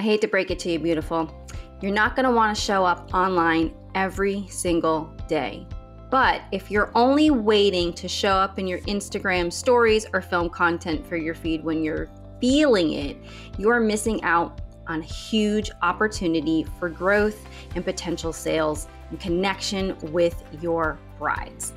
I hate to break it to you, beautiful. You're not going to want to show up online every single day. But if you're only waiting to show up in your Instagram stories or film content for your feed when you're feeling it, you're missing out on a huge opportunity for growth and potential sales and connection with your brides.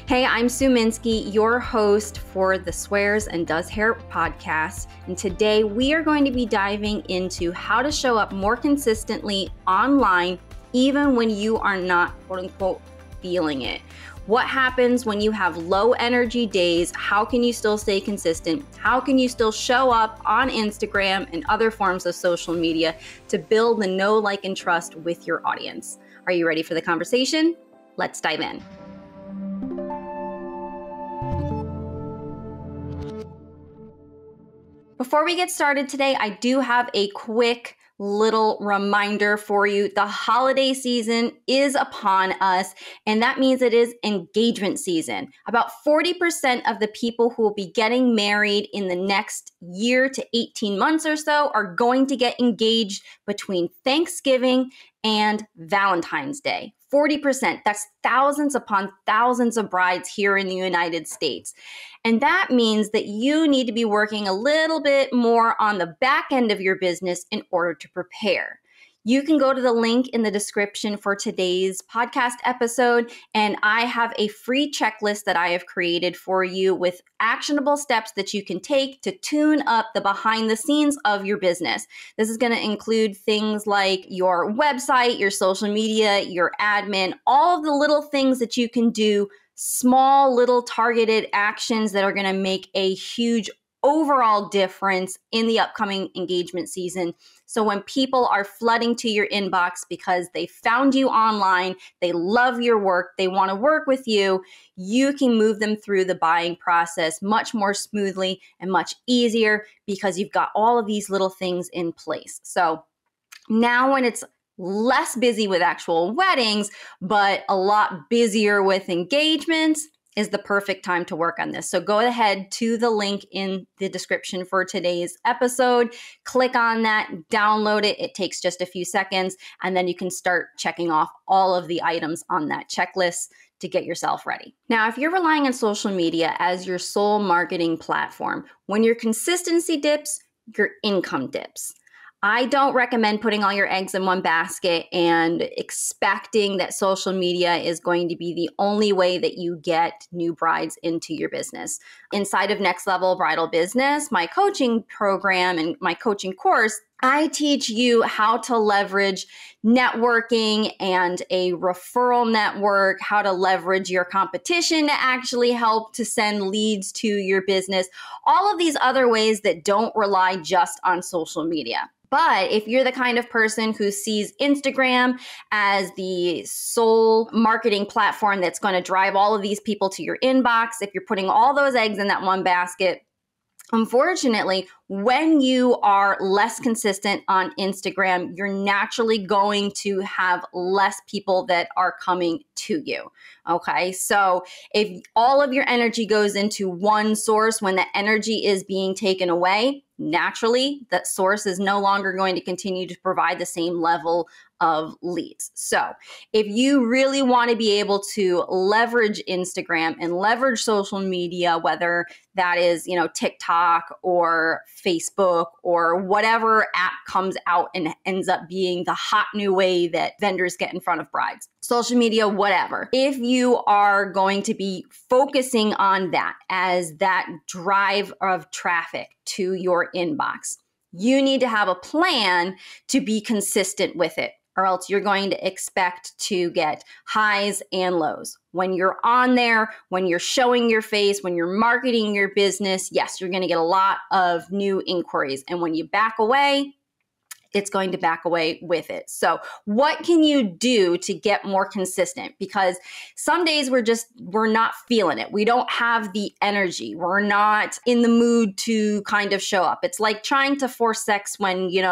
Hey, I'm Sue Minsky, your host for the Swears and Does Hair podcast. And today we are going to be diving into how to show up more consistently online, even when you are not, quote unquote, feeling it. What happens when you have low energy days? How can you still stay consistent? How can you still show up on Instagram and other forms of social media to build the know, like, and trust with your audience? Are you ready for the conversation? Let's dive in. Before we get started today, I do have a quick little reminder for you. The holiday season is upon us, and that means it is engagement season. About 40% of the people who will be getting married in the next year to 18 months or so are going to get engaged between Thanksgiving and Valentine's Day. 40%. That's thousands upon thousands of brides here in the United States. And that means that you need to be working a little bit more on the back end of your business in order to prepare. You can go to the link in the description for today's podcast episode, and I have a free checklist that I have created for you with actionable steps that you can take to tune up the behind the scenes of your business. This is going to include things like your website, your social media, your admin, all of the little things that you can do, small little targeted actions that are going to make a huge overall difference in the upcoming engagement season. So when people are flooding to your inbox because they found you online, they love your work, they want to work with you, you can move them through the buying process much more smoothly and much easier because you've got all of these little things in place. So now when it's less busy with actual weddings, but a lot busier with engagements, is the perfect time to work on this. So go ahead to the link in the description for today's episode, click on that, download it. It takes just a few seconds, and then you can start checking off all of the items on that checklist to get yourself ready. Now, if you're relying on social media as your sole marketing platform, when your consistency dips, your income dips. I don't recommend putting all your eggs in one basket and expecting that social media is going to be the only way that you get new brides into your business. Inside of Next Level Bridal Business, my coaching program and my coaching course, I teach you how to leverage networking and a referral network, how to leverage your competition to actually help to send leads to your business, all of these other ways that don't rely just on social media. But if you're the kind of person who sees Instagram as the sole marketing platform that's going to drive all of these people to your inbox, if you're putting all those eggs in that one basket, unfortunately, when you are less consistent on Instagram, you're naturally going to have less people that are coming to you. Okay, so if all of your energy goes into one source, when that energy is being taken away, naturally, that source is no longer going to continue to provide the same level of leads. So if you really want to be able to leverage Instagram and leverage social media, whether that is, TikTok or Facebook or whatever app comes out and ends up being the hot new way that vendors get in front of brides, social media, whatever. If you are going to be focusing on that as that drive of traffic to your inbox, you need to have a plan to be consistent with it, or else you're going to expect to get highs and lows. When you're on there, when you're showing your face, when you're marketing your business, yes, you're going to get a lot of new inquiries. And when you back away, it's going to back away with it. So what can you do to get more consistent? Because some days we're not feeling it. We don't have the energy. We're not in the mood to kind of show up. It's like trying to force sex when, you're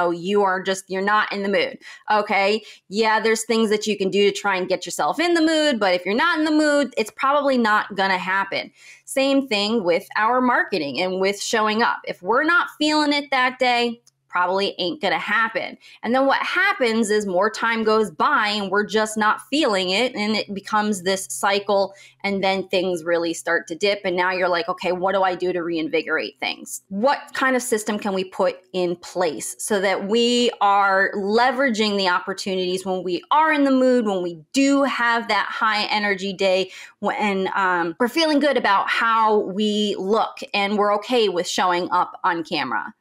not in the mood. Okay. Yeah, there's things that you can do to try and get yourself in the mood, but if you're not in the mood, it's probably not going to happen. Same thing with our marketing and with showing up. If we're not feeling it that day, probably ain't gonna happen. And then what happens is more time goes by and we're just not feeling it, and it becomes this cycle, and then things really start to dip, and now you're like, okay, what do I do to reinvigorate things? What kind of system can we put in place so that we are leveraging the opportunities when we are in the mood, when we do have that high energy day, when we're feeling good about how we look and we're okay with showing up on camera?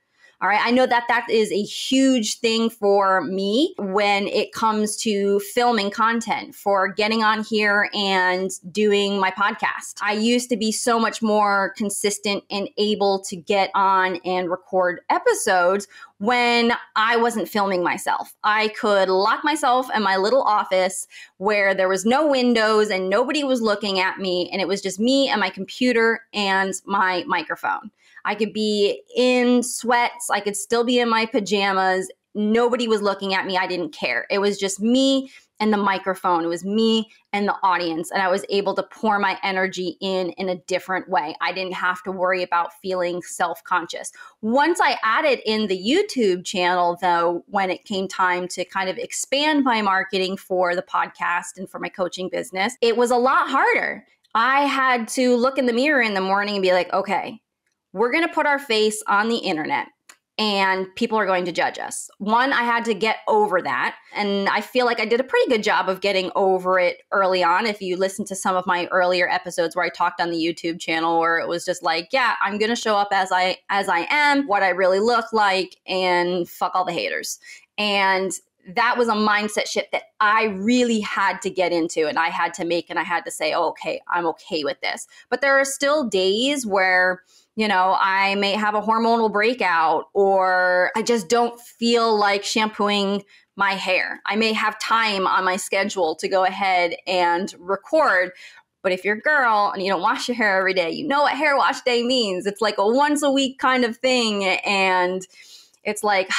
All right. I know that that is a huge thing for me when it comes to filming content, for getting on here and doing my podcast. I used to be so much more consistent and able to get on and record episodes when I wasn't filming myself. I could lock myself in my little office where there was no windows and nobody was looking at me, and it was just me and my computer and my microphone. I could be in sweats. I could still be in my pajamas. Nobody was looking at me. I didn't care. It was just me and the microphone. It was me and the audience. And I was able to pour my energy in a different way. I didn't have to worry about feeling self-conscious. Once I added in the YouTube channel, though, when it came time to kind of expand my marketing for the podcast and for my coaching business, it was a lot harder. I had to look in the mirror in the morning and be like, okay, we're going to put our face on the internet and people are going to judge us. One, I had to get over that. And I feel like I did a pretty good job of getting over it early on. If you listen to some of my earlier episodes where I talked on the YouTube channel, where it was just like, yeah, I'm going to show up as I am, what I really look like, and fuck all the haters. And that was a mindset shift that I really had to get into, and I had to make, and I had to say, oh, okay, I'm okay with this. But there are still days where, you know, I may have a hormonal breakout, or I just don't feel like shampooing my hair. I may have time on my schedule to go ahead and record. But if you're a girl and you don't wash your hair every day, you know what hair wash day means. It's like a once a week kind of thing. And it's like,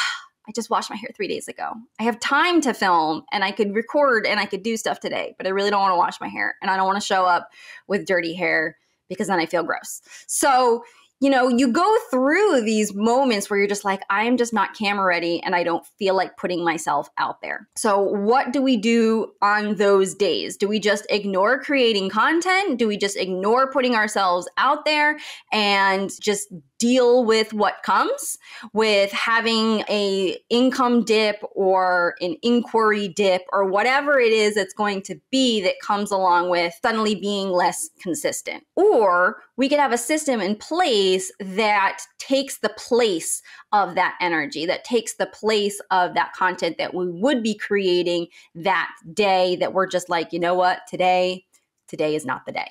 I just washed my hair 3 days ago. I have time to film and I could record and I could do stuff today, but I really don't want to wash my hair, and I don't want to show up with dirty hair because then I feel gross. So, you know, you go through these moments where you're just like, I am just not camera ready and I don't feel like putting myself out there. So what do we do on those days? Do we just ignore creating content? Do we just ignore putting ourselves out there and just deal with what comes with having a income dip or an inquiry dip or whatever it is that's going to be that comes along with suddenly being less consistent? Or we could have a system in place that takes the place of that energy, that takes the place of that content that we would be creating that day, that we're just like, you know what, today is not the day.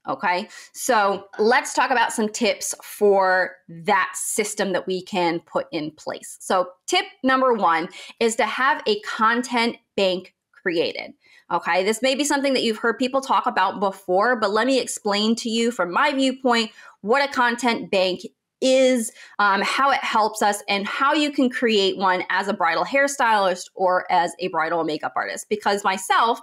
Okay, so let's talk about some tips for that system that we can put in place. So tip number one is to have a content bank created. Okay, this may be something that you've heard people talk about before, but let me explain to you from my viewpoint what a content bank is, how it helps us, and how you can create one as a bridal hairstylist or as a bridal makeup artist. Because myself,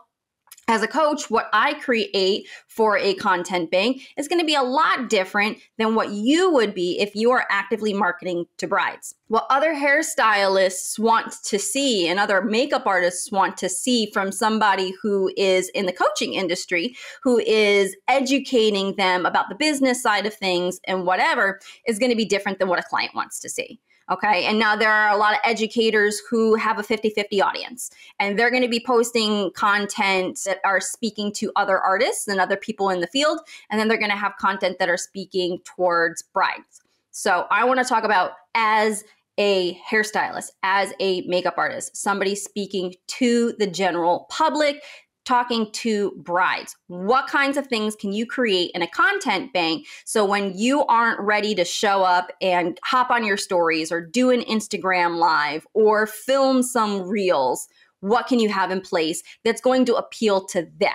as a coach, what I create for a content bank is going to be a lot different than what you would be if you are actively marketing to brides. What other hairstylists want to see and other makeup artists want to see from somebody who is in the coaching industry, who is educating them about the business side of things and whatever, is going to be different than what a client wants to see. Okay. And now there are a lot of educators who have a 50-50 audience, and they're going to be posting content that are speaking to other artists and other people in the field. And then they're going to have content that are speaking towards brides. So I want to talk about, as a hairstylist, as a makeup artist, somebody speaking to the general public, talking to brides. What kinds of things can you create in a content bank so when you aren't ready to show up and hop on your stories or do an Instagram live or film some reels, what can you have in place that's going to appeal to them?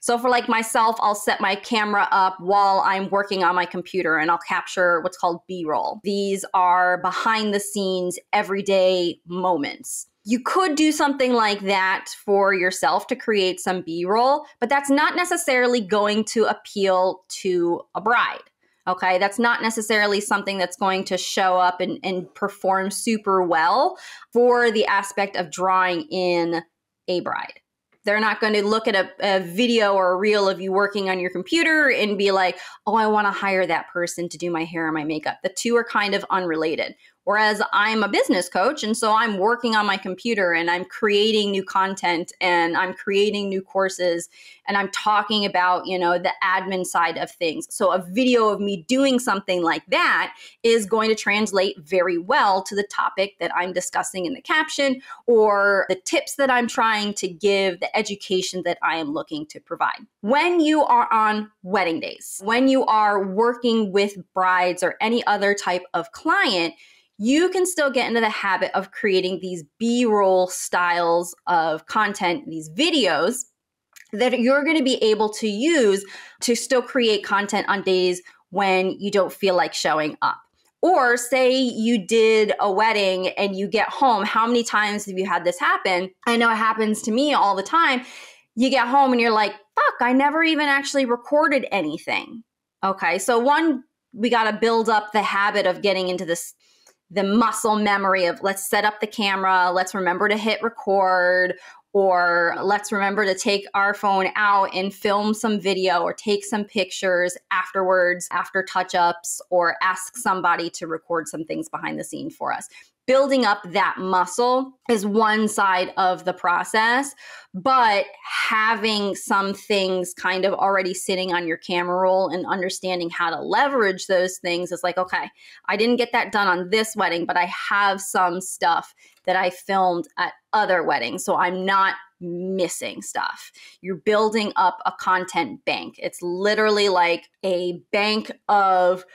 So for like myself, I'll set my camera up while I'm working on my computer and I'll capture what's called B-roll. These are behind the scenes, everyday moments. You could do something like that for yourself to create some B-roll, but that's not necessarily going to appeal to a bride. Okay, that's not necessarily something that's going to show up and perform super well for the aspect of drawing in a bride. They're not going to look at a video or a reel of you working on your computer and be like, oh, I want to hire that person to do my hair and my makeup. The two are kind of unrelated. Whereas I'm a business coach, and so I'm working on my computer and I'm creating new content and I'm creating new courses and I'm talking about, the admin side of things. So a video of me doing something like that is going to translate very well to the topic that I'm discussing in the caption or the tips that I'm trying to give, the education that I am looking to provide. When you are on wedding days, when you are working with brides or any other type of client, you can still get into the habit of creating these B-roll styles of content, these videos that you're going to be able to use to still create content on days when you don't feel like showing up. Or say you did a wedding and you get home. How many times have you had this happen? I know it happens to me all the time. You get home and you're like, fuck, I never even actually recorded anything. Okay, so one, we got to build up the habit of getting into the muscle memory of let's set up the camera, let's remember to hit record, or let's remember to take our phone out and film some video or take some pictures afterwards, after touch-ups, or ask somebody to record some things behind the scene for us. Building up that muscle is one side of the process, but having some things kind of already sitting on your camera roll and understanding how to leverage those things is like, okay, I didn't get that done on this wedding, but I have some stuff that I filmed at other weddings, so I'm not missing stuff. You're building up a content bank. It's literally like a bank of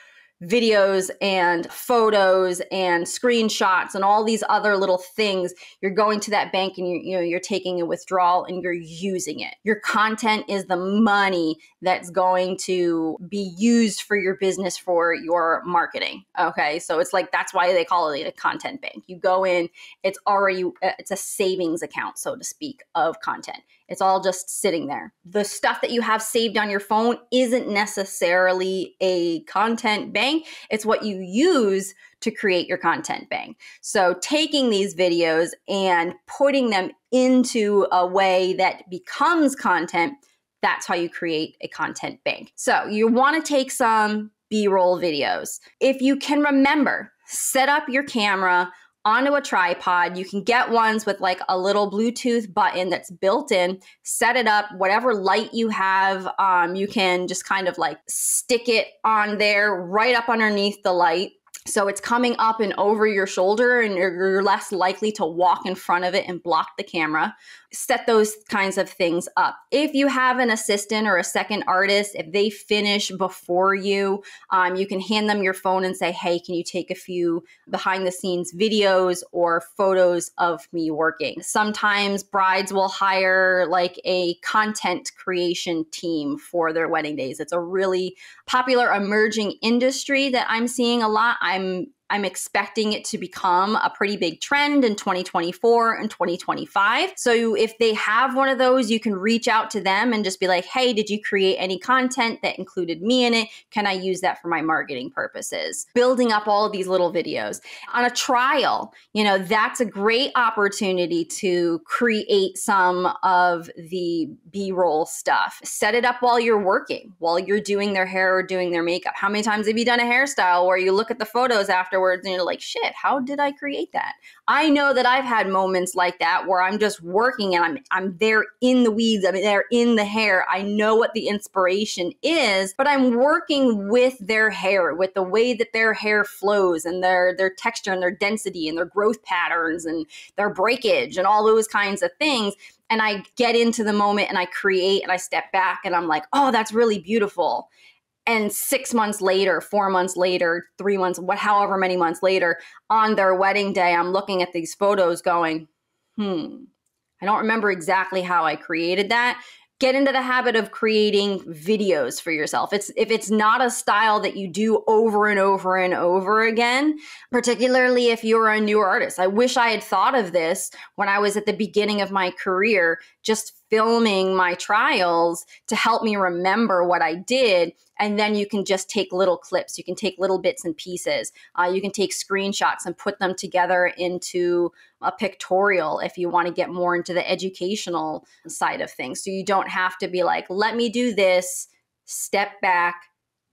videos and photos and screenshots and all these other little things. You're going to that bank and you're taking a withdrawal and you're using it. Your content is the money that's going to be used for your business, for your marketing. Okay, so it's like, that's why they call it a content bank. You go in, it's a savings account, so to speak, of content. It's all just sitting there. The stuff that you have saved on your phone isn't necessarily a content bank. It's what you use to create your content bank. So taking these videos and putting them into a way that becomes content, that's how you create a content bank. So you want to take some B-roll videos. If you can remember, set up your camera onto a tripod. You can get ones with like a little Bluetooth button that's built in, set it up, whatever light you have, you can just kind of like stick it on there right up underneath the light. So it's coming up and over your shoulder and you're less likely to walk in front of it and block the camera. Set those kinds of things up. If you have an assistant or a second artist, if they finish before you, you can hand them your phone and say, hey, can you take a few behind the scenes videos or photos of me working? Sometimes brides will hire like a content creation team for their wedding days. It's a really popular emerging industry that I'm seeing a lot. I'm expecting it to become a pretty big trend in 2024 and 2025. So if they have one of those, you can reach out to them and just be like, hey, did you create any content that included me in it? Can I use that for my marketing purposes? Building up all of these little videos. On a trial, that's a great opportunity to create some of the B-roll stuff. Set it up while you're working, while you're doing their hair or doing their makeup. How many times have you done a hairstyle where you look at the photos afterwards and you're like, shit, how did I create that? I know that I've had moments like that where I'm just working and I'm there in the weeds, I'm there in the hair. I know what the inspiration is, but I'm working with their hair, with the way that their hair flows and their texture and their density and their growth patterns and their breakage and all those kinds of things. And I get into the moment and I create and I step back and I'm like, oh, that's really beautiful. And 6 months later, 4 months later, 3 months, however many months later, on their wedding day, I'm looking at these photos going, I don't remember exactly how I created that. Get into the habit of creating videos for yourself. If it's not a style that you do over and over and over again, particularly if you're a newer artist. I wish I had thought of this when I was at the beginning of my career, just filming my trials to help me remember what I did And then you can just take little clips. You can take little bits and pieces. You can take screenshots and put them together into a pictorial if you want to get more into the educational side of things. So you don't have to be like, let me do this, step back,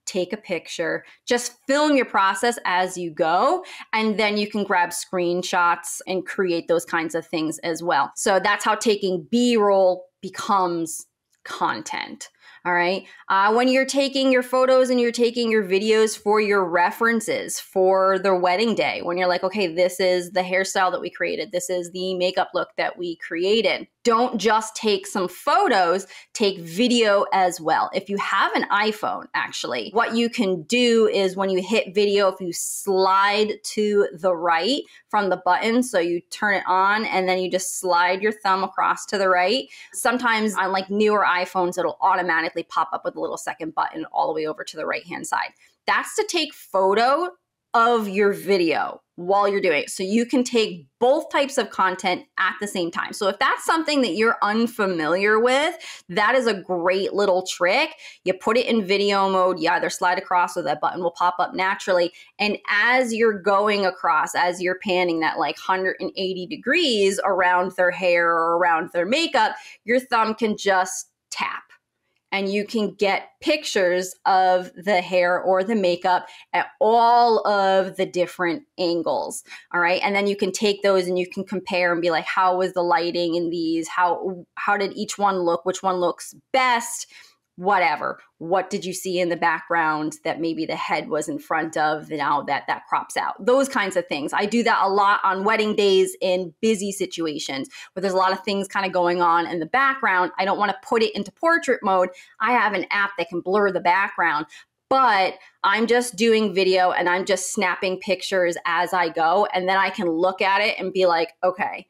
take a picture, just film your process as you go. And then you can grab screenshots and create those kinds of things as well. So that's how taking B-roll becomes content. All right. When you're taking your photos and you're taking your videos for your references for the wedding day, when you're like, okay, this is the hairstyle that we created, this is the makeup look that we created. Don't just take some photos, take video as well. If you have an iPhone, actually, what you can do is when you hit video, if you slide to the right from the button, so you turn it on and then you just slide your thumb across to the right. Sometimes on like newer iPhones, it'll automatically pop up with a little second button all the way over to the right-hand side. That's to take photo of your video while you're doing it. So you can take both types of content at the same time. So if that's something that you're unfamiliar with, that is a great little trick. You put it in video mode, you either slide across or that button will pop up naturally. And as you're going across, as you're panning that like 180 degrees around their hair or around their makeup, your thumb can just tap. And you can get pictures of the hair or the makeup at all of the different angles. All right. And then you can take those and you can compare and be like, how was the lighting in these? How did each one look? Which one looks best? Whatever. What did you see in the background that maybe the head was in front of now that crops out? Those kinds of things. I do that a lot on wedding days in busy situations where there's a lot of things kind of going on in the background. I don't want to put it into portrait mode. I have an app that can blur the background, but I'm just doing video and I'm just snapping pictures as I go. And then I can look at it and be like, okay,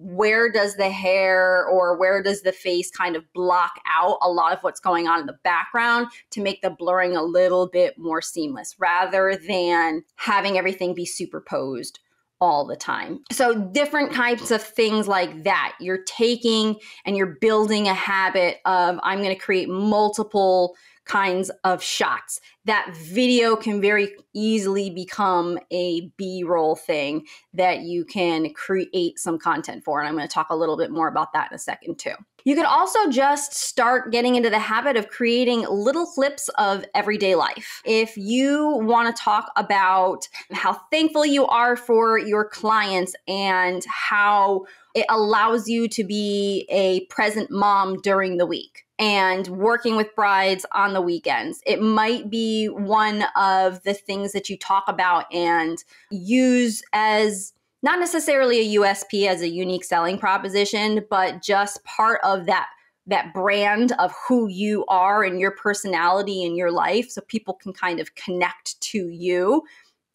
where does the hair or where does the face kind of block out a lot of what's going on in the background to make the blurring a little bit more seamless rather than having everything be superposed all the time. So different types of things like that. You're taking and you're building a habit of, I'm going to create multiple kinds of shots. That video can very easily become a B-roll thing that you can create some content for. And I'm going to talk a little bit more about that in a second too. You could also just start getting into the habit of creating little clips of everyday life. If you want to talk about how thankful you are for your clients and how it allows you to be a present mom during the week and working with brides on the weekends, it might be one of the things that you talk about and use as not necessarily a USP as a unique selling proposition, but just part of that brand of who you are and your personality in your life so people can kind of connect to you.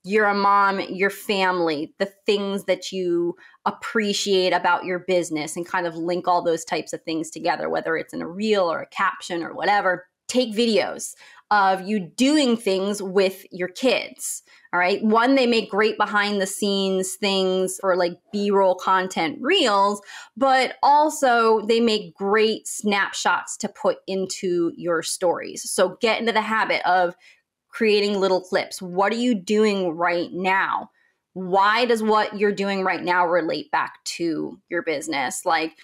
You're a mom, your family, the things that you appreciate about your business and kind of link all those types of things together, whether it's in a reel or a caption or whatever. Take videos of you doing things with your kids. All right. One, they make great behind the scenes things for like B-roll content reels, but also they make great snapshots to put into your stories. So get into the habit of creating little clips. What are you doing right now? Why does what you're doing right now relate back to your business? Like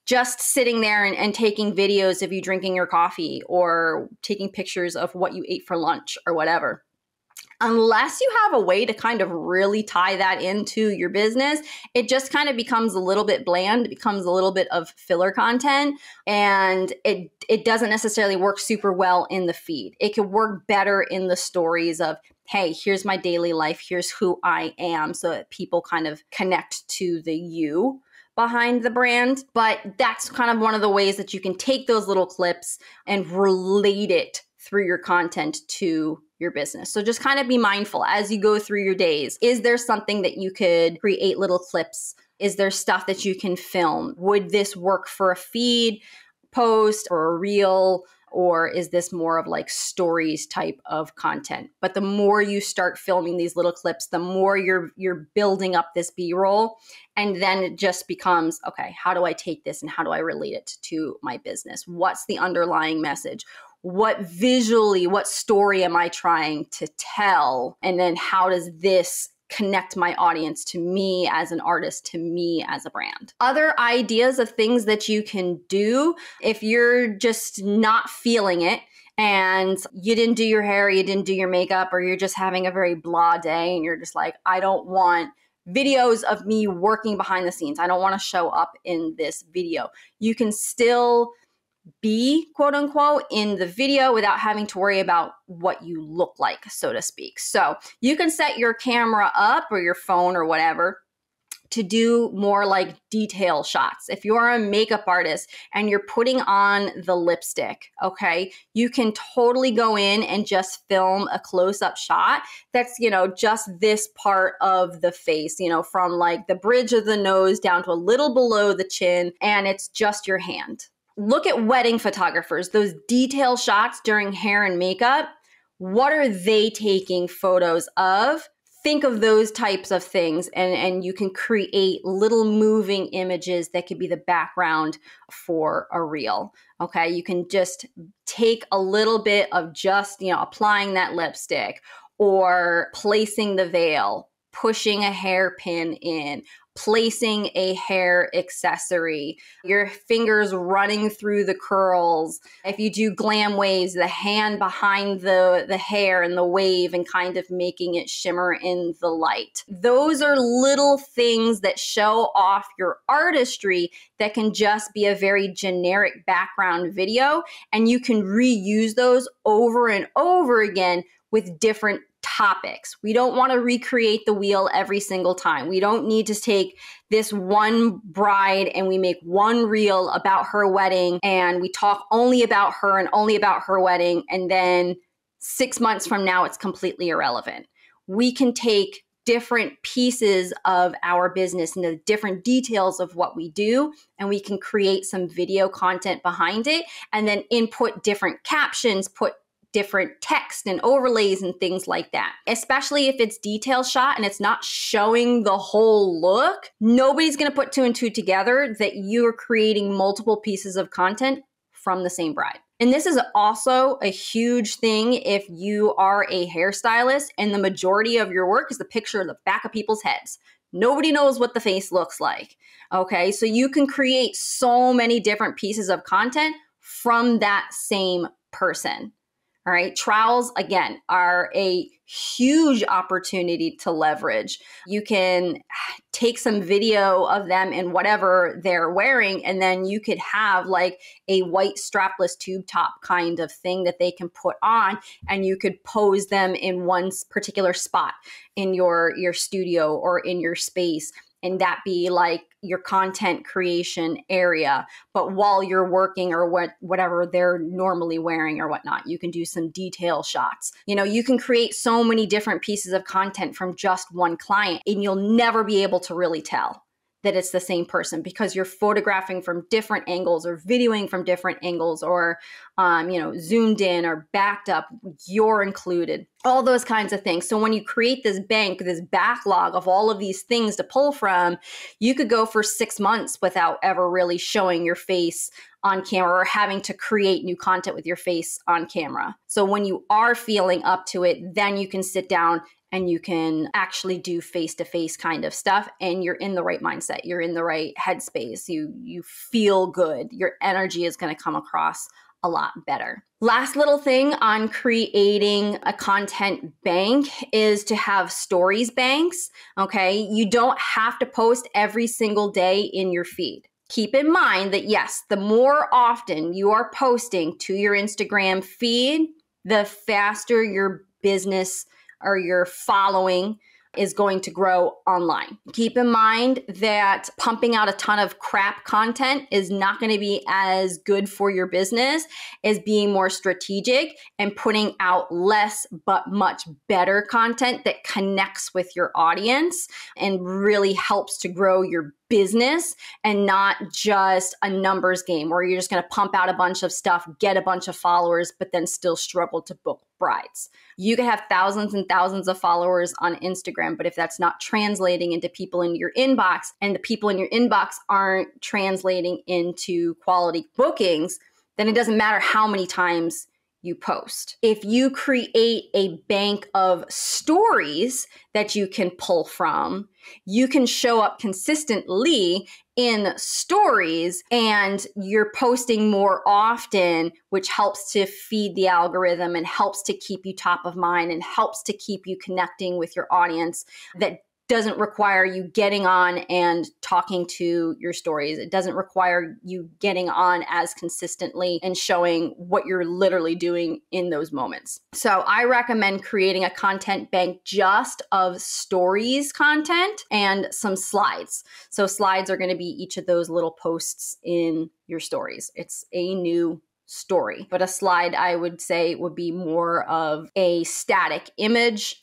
just sitting there and taking videos of you drinking your coffee or taking pictures of what you ate for lunch or whatever. Unless you have a way to kind of really tie that into your business, it just kind of becomes a little bit bland. It becomes a little bit of filler content, and it doesn't necessarily work super well in the feed. It could work better in the stories of, hey, here's my daily life. Here's who I am, so that people kind of connect to the you behind the brand. But that's kind of one of the ways that you can take those little clips and relate it through your content to your business. So just kind of be mindful as you go through your days. Is there something that you could create little clips? Is there stuff that you can film? Would this work for a feed post or a reel? Or is this more of like stories type of content? But the more you start filming these little clips, the more you're building up this B-roll. And then it just becomes, okay, how do I take this and how do I relate it to my business? What's the underlying message? what story am I trying to tell? And then how does this connect my audience to me as an artist, to me as a brand? Other ideas of things that you can do if you're just not feeling it and you didn't do your hair, you didn't do your makeup, or you're just having a very blah day and you're just like, I don't want videos of me working behind the scenes. I don't want to show up in this video. You can still be, quote unquote, in the video without having to worry about what you look like, so to speak. So you can set your camera up or your phone or whatever to do more like detail shots. If you're a makeup artist and you're putting on the lipstick, okay, you can totally go in and just film a close-up shot that's, just this part of the face, from like the bridge of the nose down to a little below the chin, and it's just your hand. Look at wedding photographers, those detail shots during hair and makeup. What are they taking photos of? Think of those types of things, and you can create little moving images that could be the background for a reel. Okay, you can just take a little bit of just, applying that lipstick or placing the veil, pushing a hairpin in, placing a hair accessory, your fingers running through the curls. If you do glam waves, the hand behind the hair and the wave and kind of making it shimmer in the light. Those are little things that show off your artistry that can just be a very generic background video, and you can reuse those over and over again with different topics. We don't want to recreate the wheel every single time. We don't need to take this one bride and we make one reel about her wedding and we talk only about her and only about her wedding, and then 6 months from now it's completely irrelevant. We can take different pieces of our business and the different details of what we do, and we can create some video content behind it and then input different captions, put different text and overlays and things like that. Especially if it's detail shot and it's not showing the whole look, nobody's going to put two and two together that you're creating multiple pieces of content from the same bride. And this is also a huge thing if you are a hairstylist and the majority of your work is the picture of the back of people's heads. Nobody knows what the face looks like. Okay, so you can create so many different pieces of content from that same person. All right. Trowels, again, are a huge opportunity to leverage. You can take some video of them in whatever they're wearing, and then you could have like a white strapless tube top kind of thing that they can put on, and you could pose them in one particular spot in your studio or in your space, and that be like your content creation area. But while you're working or whatever they're normally wearing or whatnot, you can do some detail shots. You can create so many different pieces of content from just one client, and you'll never be able to really tell that it's the same person because you're photographing from different angles or videoing from different angles or, zoomed in or backed up, you're included, all those kinds of things. So when you create this bank, this backlog of all of these things to pull from, you could go for 6 months without ever really showing your face on camera or having to create new content with your face on camera. So when you are feeling up to it, then you can sit down and you can actually do face-to-face kind of stuff, and you're in the right mindset. You're in the right headspace. You feel good. Your energy is going to come across a lot better. Last little thing on creating a content bank is to have stories banks, okay? You don't have to post every single day in your feed. Keep in mind that yes, the more often you are posting to your Instagram feed, the faster your business or your following is going to grow online. Keep in mind that pumping out a ton of crap content is not going to be as good for your business as being more strategic and putting out less but much better content that connects with your audience and really helps to grow your business and not just a numbers game where you're just going to pump out a bunch of stuff, get a bunch of followers, but then still struggle to book brides. You could have thousands and thousands of followers on Instagram, but if that's not translating into people in your inbox and the people in your inbox aren't translating into quality bookings, then it doesn't matter how many times you post. If you create a bank of stories that you can pull from, you can show up consistently in stories and you're posting more often, which helps to feed the algorithm and helps to keep you top of mind and helps to keep you connecting with your audience. That doesn't require you getting on and talking to your stories. It doesn't require you getting on as consistently and showing what you're literally doing in those moments. So I recommend creating a content bank just of stories content and some slides. So slides are going to be each of those little posts in your stories. It's a new story, but a slide I would say would be more of a static image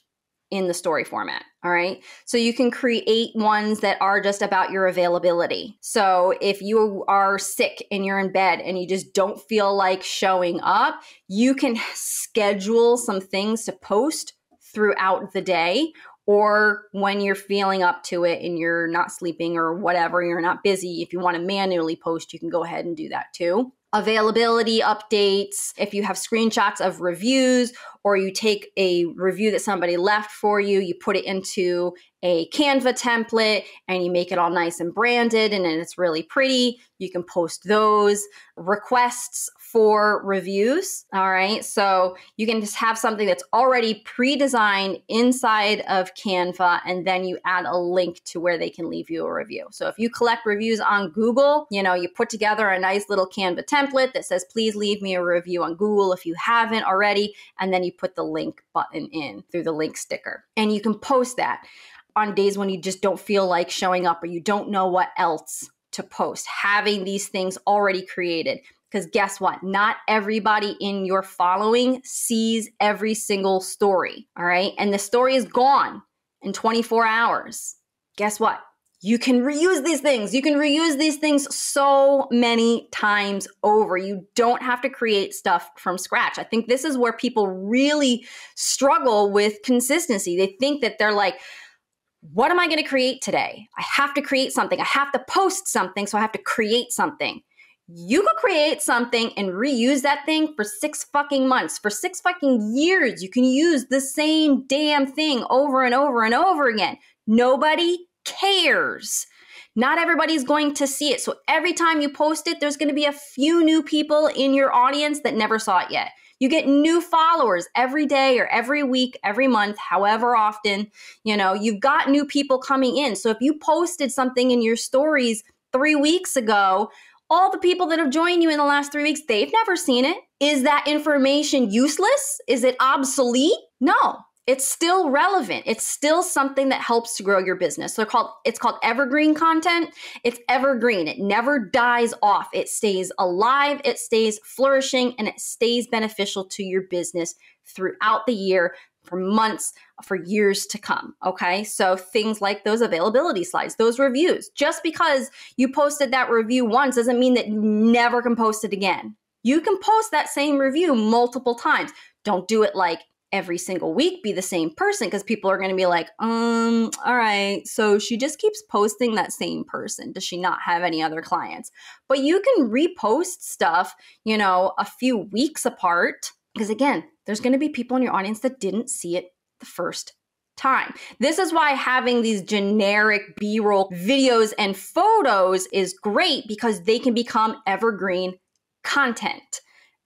in the story format. All right. So you can create ones that are just about your availability. So if you are sick and you're in bed and you just don't feel like showing up, you can schedule some things to post throughout the day, or when you're feeling up to it and you're not sleeping or whatever, you're not busy. If you want to manually post, you can go ahead and do that too. Availability updates, if you have screenshots of reviews or you take a review that somebody left for you, you put it into a Canva template and you make it all nice and branded and then it's really pretty, you can post those. Requests for reviews, all right? So you can just have something that's already pre-designed inside of Canva and then you add a link to where they can leave you a review. So if you collect reviews on Google, you put together a nice little Canva template that says, please leave me a review on Google if you haven't already, and then you put the link button in through the link sticker. And you can post that on days when you just don't feel like showing up or you don't know what else to post, having these things already created. Because guess what? Not everybody in your following sees every single story, all right? And the story is gone in 24 hours. Guess what? You can reuse these things. You can reuse these things so many times over. You don't have to create stuff from scratch. I think this is where people really struggle with consistency. They think that they're like, what am I going to create today? I have to create something. I have to post something, so I have to create something. You could create something and reuse that thing for 6 fucking months, for 6 fucking years. You can use the same damn thing over and over and over again. Nobody cares. Not everybody's going to see it. So every time you post it, there's going to be a few new people in your audience that never saw it yet. You get new followers every day or every week, every month, however often, you've got new people coming in. So if you posted something in your stories 3 weeks ago, all the people that have joined you in the last 3 weeks, they've never seen it. Is that information useless? Is it obsolete? No, it's still relevant. It's still something that helps to grow your business. So it's called evergreen content. It's evergreen. It never dies off. It stays alive, it stays flourishing, and it stays beneficial to your business throughout the year, for months, for years to come, okay? So things like those availability slides, those reviews. Just because you posted that review once doesn't mean that you never can post it again. You can post that same review multiple times. Don't do it like every single week, be the same person, because people are going to be like, all right, so she just keeps posting that same person. Does she not have any other clients? But you can repost stuff, a few weeks apart. Because again, there's going to be people in your audience that didn't see it the first time. This is why having these generic B-roll videos and photos is great, because they can become evergreen content.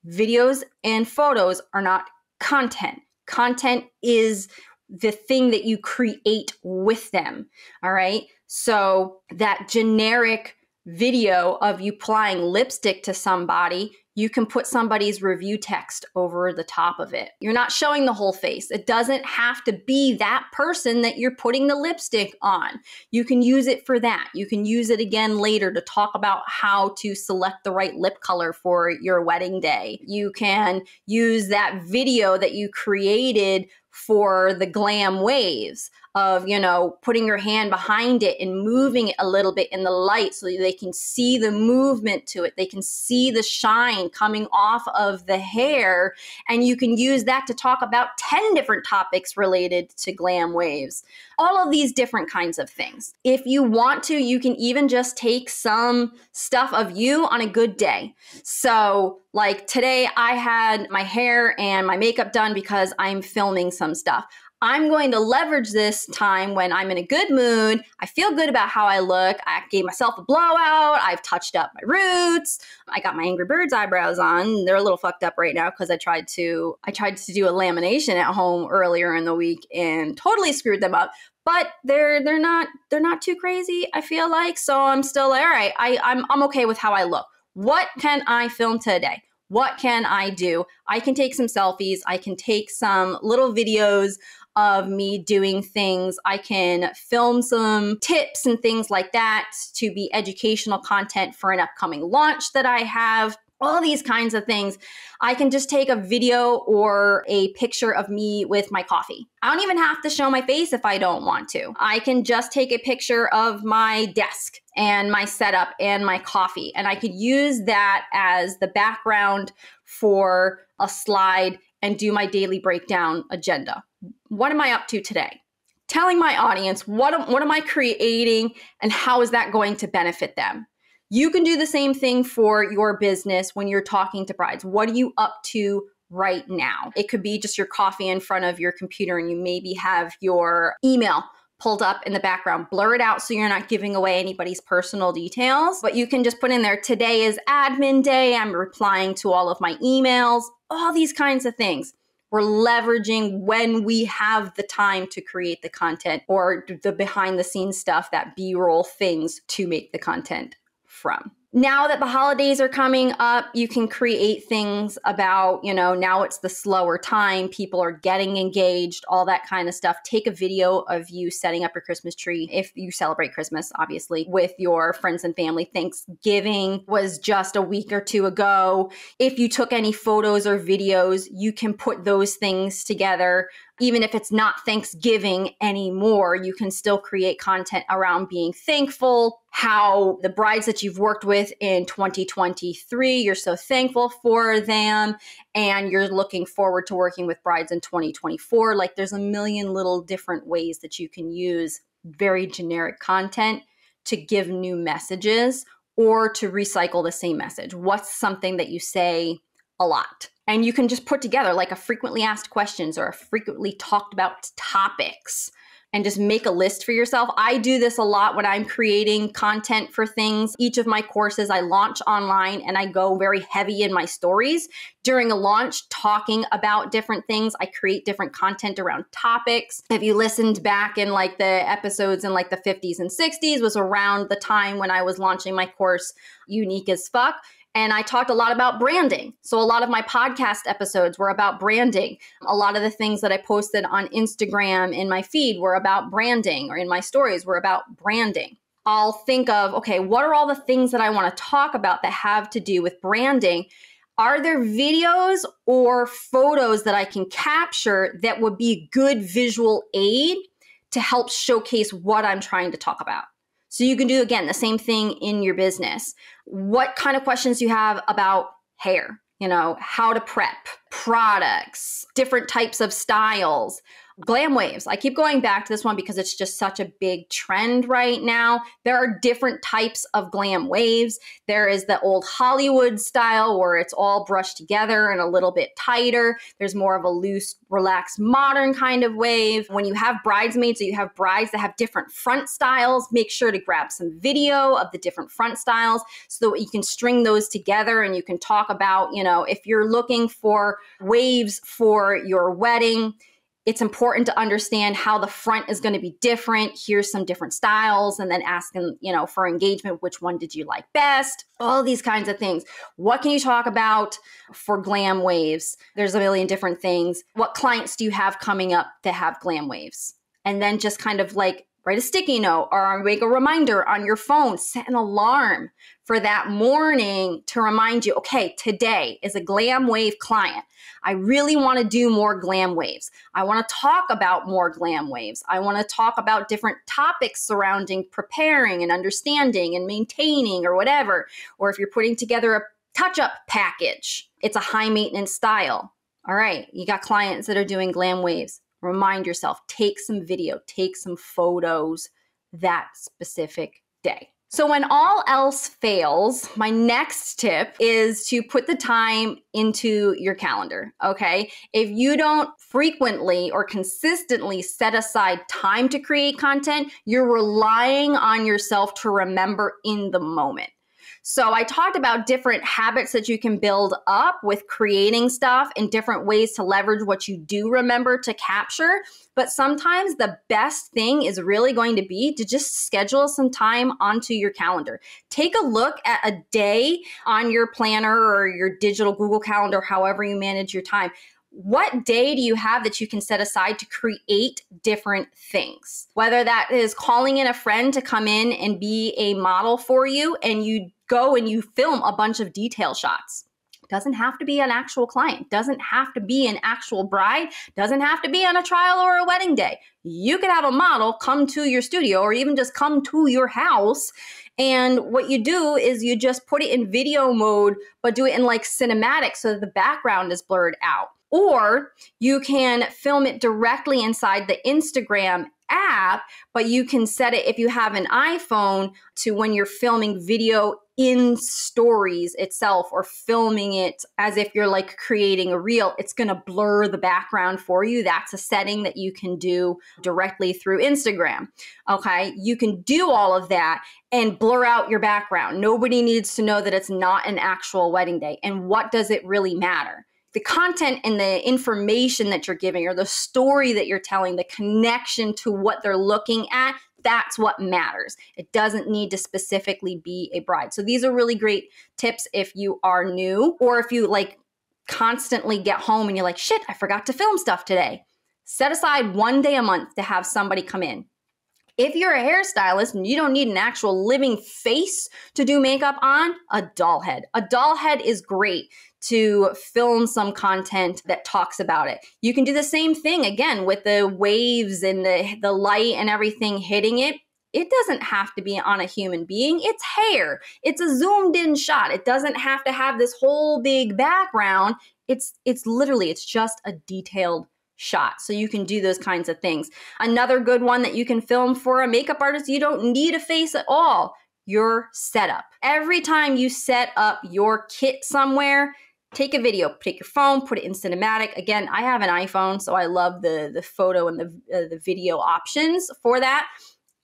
Videos and photos are not content. Content is the thing that you create with them. All right. So that generic video of you applying lipstick to somebody, you can put somebody's review text over the top of it. You're not showing the whole face. It doesn't have to be that person that you're putting the lipstick on. You can use it for that. You can use it again later to talk about how to select the right lip color for your wedding day. You can use that video that you created for the glam waves of, putting your hand behind it and moving it a little bit in the light so they can see the movement to it. They can see the shine coming off of the hair. And you can use that to talk about 10 different topics related to glam waves. All of these different kinds of things. If you want to, you can even just take some stuff of you on a good day. So like today I had my hair and my makeup done because I'm filming some stuff. I'm going to leverage this time when I'm in a good mood. I feel good about how I look. I gave myself a blowout. I've touched up my roots. I got my Angry Birds eyebrows on. They're a little fucked up right now because I tried to do a lamination at home earlier in the week and totally screwed them up. But they're not too crazy, I feel like. So I'm still like, all right, I'm okay with how I look. What can I film today? What can I do? I can take some selfies. I can take some little videos of me doing things. I can film some tips and things like that to be educational content for an upcoming launch that I have. All these kinds of things. I can just take a video or a picture of me with my coffee. I don't even have to show my face if I don't want to. I can just take a picture of my desk and my setup and my coffee. And I could use that as the background for a slide and do my daily breakdown agenda. What am I up to today? Telling my audience what am I creating and how is that going to benefit them? You can do the same thing for your business when you're talking to brides. What are you up to right now? It could be just your coffee in front of your computer and you maybe have your email pulled up in the background. Blur it out so you're not giving away anybody's personal details. But you can just put in there, today is admin day. I'm replying to all of my emails. All these kinds of things. We're leveraging when we have the time to create the content or the behind the scenes stuff, that B-roll things to make the content from. Now that the holidays are coming up, you can create things about, now it's the slower time, people are getting engaged, all that kind of stuff. Take a video of you setting up your Christmas tree. If you celebrate Christmas, obviously, with your friends and family. Thanksgiving was just a week or two ago. If you took any photos or videos, you can put those things together. Even if it's not Thanksgiving anymore, you can still create content around being thankful, how the brides that you've worked with in 2023, you're so thankful for them, and you're looking forward to working with brides in 2024. Like there's a million little different ways that you can use very generic content to give new messages or to recycle the same message. What's something that you say a lot? And you can just put together like a frequently asked questions or a frequently talked about topics and just make a list for yourself. I do this a lot when I'm creating content for things. Each of my courses I launch online and I go very heavy in my stories during a launch talking about different things. I create different content around topics. If you listened back in like the episodes in like the 50s and 60s was around the time when I was launching my course, Unique as Fuck. And I talked a lot about branding. So a lot of my podcast episodes were about branding. A lot of the things that I posted on Instagram in my feed were about branding, or in my stories were about branding. I'll think of, okay, what are all the things that I want to talk about that have to do with branding? Are there videos or photos that I can capture that would be a good visual aid to help showcase what I'm trying to talk about? So you can do, again, the same thing in your business. What kind of questions you have about hair, how to prep, products, different types of styles, glam waves. I keep going back to this one because it's just such a big trend right now. There are different types of glam waves. There is the old Hollywood style where it's all brushed together and a little bit tighter. There's more of a loose, relaxed, modern kind of wave. When you have bridesmaids or you have brides that have different front styles, make sure to grab some video of the different front styles so that you can string those together and you can talk about, if you're looking for waves for your wedding, it's important to understand how the front is going to be different. Here's some different styles, and then asking, for engagement, which one did you like best? All these kinds of things. What can you talk about for glam waves? There's a million different things. What clients do you have coming up to have glam waves? And then just kind of like write a sticky note or make a reminder on your phone. Set an alarm for that morning to remind you, okay, today is a Glam Wave client. I really want to do more Glam Waves. I want to talk about more Glam Waves. I want to talk about different topics surrounding preparing and understanding and maintaining or whatever. Or if you're putting together a touch-up package, it's a high maintenance style. All right, you got clients that are doing Glam Waves. Remind yourself, take some video, take some photos that specific day. So when all else fails, my next tip is to put the time into your calendar, okay? If you don't frequently or consistently set aside time to create content, you're relying on yourself to remember in the moment. So I talked about different habits that you can build up with creating stuff and different ways to leverage what you do remember to capture. But sometimes the best thing is really going to be to just schedule some time onto your calendar. Take a look at a day on your planner or your digital Google Calendar, however you manage your time. What day do you have that you can set aside to create different things? Whether that is calling in a friend to come in and be a model for you, and you go and you film a bunch of detail shots. Doesn't have to be an actual client, doesn't have to be an actual bride, doesn't have to be on a trial or a wedding day. You could have a model come to your studio or even just come to your house. And what you do is you just put it in video mode, but do it in like cinematic so that the background is blurred out. Or you can film it directly inside the Instagram app, but you can set it, if you have an iPhone, to when you're filming video in stories itself or filming it as if you're like creating a reel, it's going to blur the background for you. That's a setting that you can do directly through Instagram. Okay, you can do all of that and blur out your background. Nobody needs to know that it's not an actual wedding day. And what does it really matter? The content and the information that you're giving or the story that you're telling, the connection to what they're looking at, that's what matters. It doesn't need to specifically be a bride. So these are really great tips if you are new, or if you like constantly get home and you're like, shit, I forgot to film stuff today. Set aside one day a month to have somebody come in. If you're a hairstylist and you don't need an actual living face to do makeup on, a doll head. A doll head is great to film some content that talks about it. You can do the same thing again with the waves and the light and everything hitting it. It doesn't have to be on a human being. It's hair. It's a zoomed in shot. It doesn't have to have this whole big background. It's literally, it's just a detailed shot. So you can do those kinds of things. Another good one that you can film for a makeup artist, you don't need a face at all. Your setup. Every time you set up your kit somewhere, take a video, take your phone, put it in cinematic. Again, I have an iPhone, so I love the photo and the video options for that.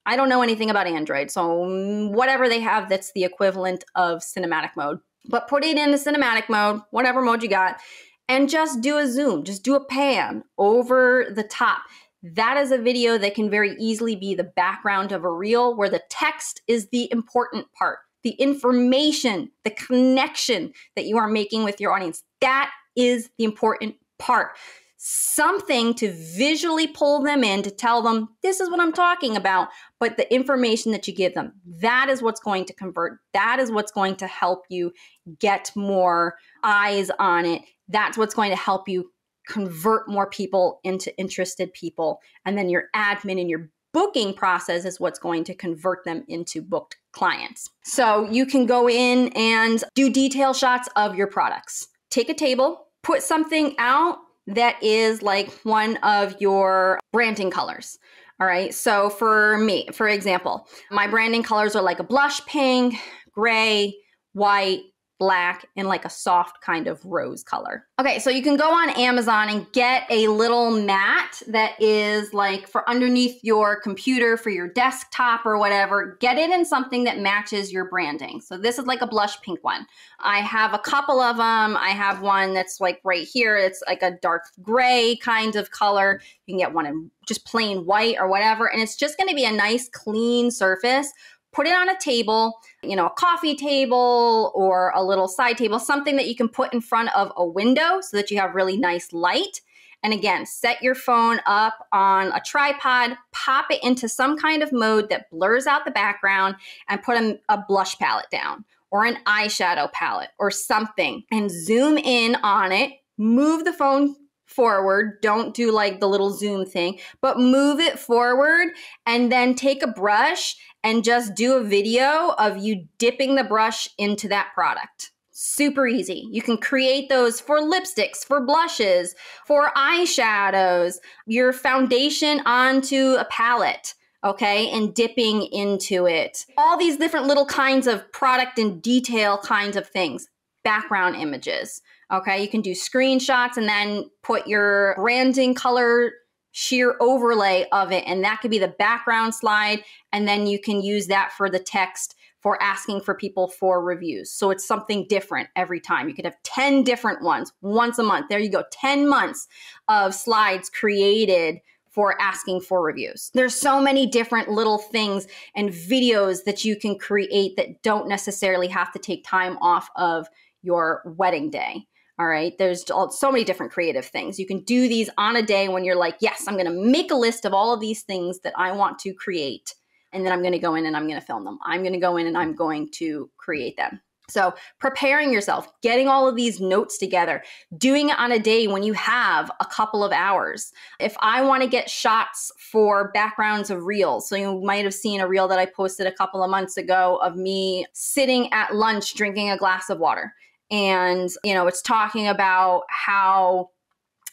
I don't know anything about Android, so whatever they have, that's the equivalent of cinematic mode. But put it in the cinematic mode, whatever mode you got, and just do a zoom, just do a pan over the top. That is a video that can very easily be the background of a reel where the text is the important part. The information, the connection that you are making with your audience, that is the important part. Something to visually pull them in, to tell them, this is what I'm talking about, but the information that you give them, that is what's going to convert. That is what's going to help you get more eyes on it. That's what's going to help you convert more people into interested people. And then your admin and your booking process is what's going to convert them into booked clients. So you can go in and do detail shots of your products. Take a table, put something out that is like one of your branding colors. All right. So for me, for example, my branding colors are like a blush pink, gray, white, black, and like a soft kind of rose color. Okay, so you can go on Amazon and get a little mat that is like for underneath your computer, for your desktop or whatever. Get it in something that matches your branding. So this is like a blush pink one. I have a couple of them. I have one that's like right here. It's like a dark gray kind of color. You can get one in just plain white or whatever. And it's just gonna be a nice clean surface. Put it on a table, you know, a coffee table or a little side table, something that you can put in front of a window so that you have really nice light. And again, set your phone up on a tripod, pop it into some kind of mode that blurs out the background, and put a blush palette down or an eyeshadow palette or something, and zoom in on it. Move the phone forward. Don't do like the little zoom thing, but move it forward, and then take a brush and just do a video of you dipping the brush into that product. Super easy. You can create those for lipsticks, for blushes, for eyeshadows, your foundation onto a palette, okay, and dipping into it. All these different little kinds of product and detail kinds of things. Background images, okay? You can do screenshots and then put your branding color sheer overlay of it, and that could be the background slide, and then you can use that for the text for asking for people for reviews. So it's something different every time. You could have 10 different ones once a month. There you go, 10 months of slides created for asking for reviews. There's so many different little things and videos that you can create that don't necessarily have to take time off of your wedding day. All right. There's so many different creative things. You can do these on a day when you're like, yes, I'm going to make a list of all of these things that I want to create. And then I'm going to go in and I'm going to film them. I'm going to go in and I'm going to create them. So preparing yourself, getting all of these notes together, doing it on a day when you have a couple of hours. If I want to get shots for backgrounds of reels, so you might have seen a reel that I posted a couple of months ago of me sitting at lunch drinking a glass of water. And, it's talking about how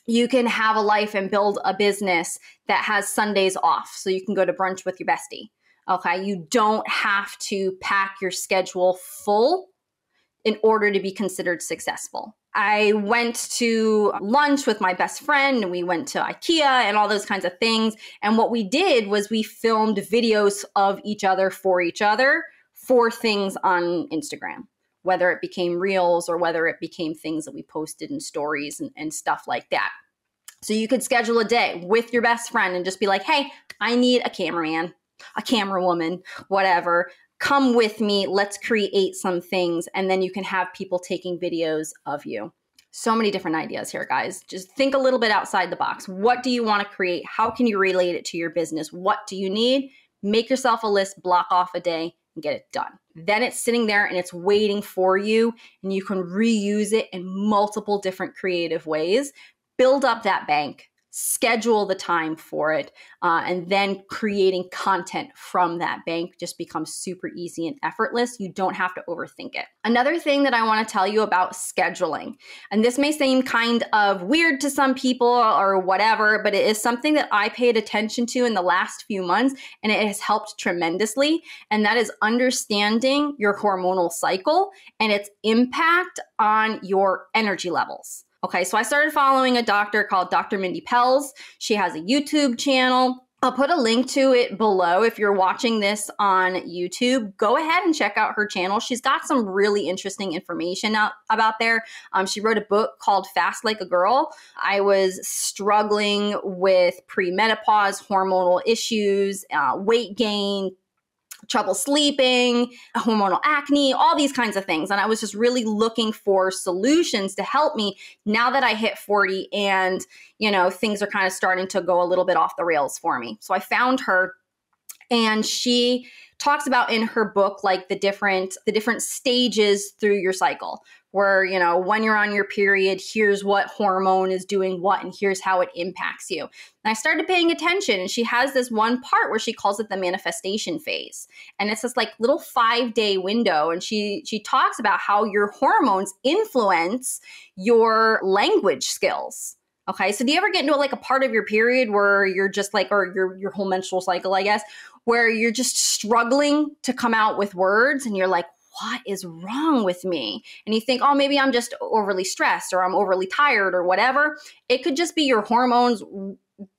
you can have a life and build a business that has Sundays off. So you can go to brunch with your bestie. Okay. You don't have to pack your schedule full in order to be considered successful. I went to lunch with my best friend and we went to IKEA and all those kinds of things. And what we did was we filmed videos of each other for things on Instagram, whether it became reels or whether it became things that we posted in stories and stuff like that. So you could schedule a day with your best friend and just be like, hey, I need a cameraman, a camera woman, whatever. Come with me. Let's create some things. And then you can have people taking videos of you. So many different ideas here, guys. Just think a little bit outside the box. What do you want to create? How can you relate it to your business? What do you need? Make yourself a list, block off a day, and get it done. Then it's sitting there and it's waiting for you, and you can reuse it in multiple different creative ways. Build up that bank, schedule the time for it, and then creating content from that bank just becomes super easy and effortless. You don't have to overthink it. Another thing that I want to tell you about scheduling, and this may seem kind of weird to some people or whatever, but it is something that I paid attention to in the last few months, and it has helped tremendously. And that is understanding your hormonal cycle and its impact on your energy levels. Okay, so I started following a doctor called Dr. Mindy Pelz. She has a YouTube channel. I'll put a link to it below. If you're watching this on YouTube, go ahead and check out her channel. She's got some really interesting information about there. She wrote a book called Fast Like a Girl. I was struggling with premenopause, hormonal issues, weight gain, trouble sleeping, hormonal acne, all these kinds of things. And I was just really looking for solutions to help me now that I hit 40 and, things are kind of starting to go a little bit off the rails for me. So I found her, and she talks about in her book, like the different stages through your cycle, where, when you're on your period, here's what hormone is doing what, and here's how it impacts you. And I started paying attention, and she has this one part where she calls it the manifestation phase. And it's this like little 5-day window. And she talks about how your hormones influence your language skills. Okay. So do you ever get into a part of your period where you're just like, or your whole menstrual cycle, I guess, where you're just struggling to come out with words and you're like, what is wrong with me? And you think, oh, maybe I'm just overly stressed or I'm overly tired or whatever. It could just be your hormones.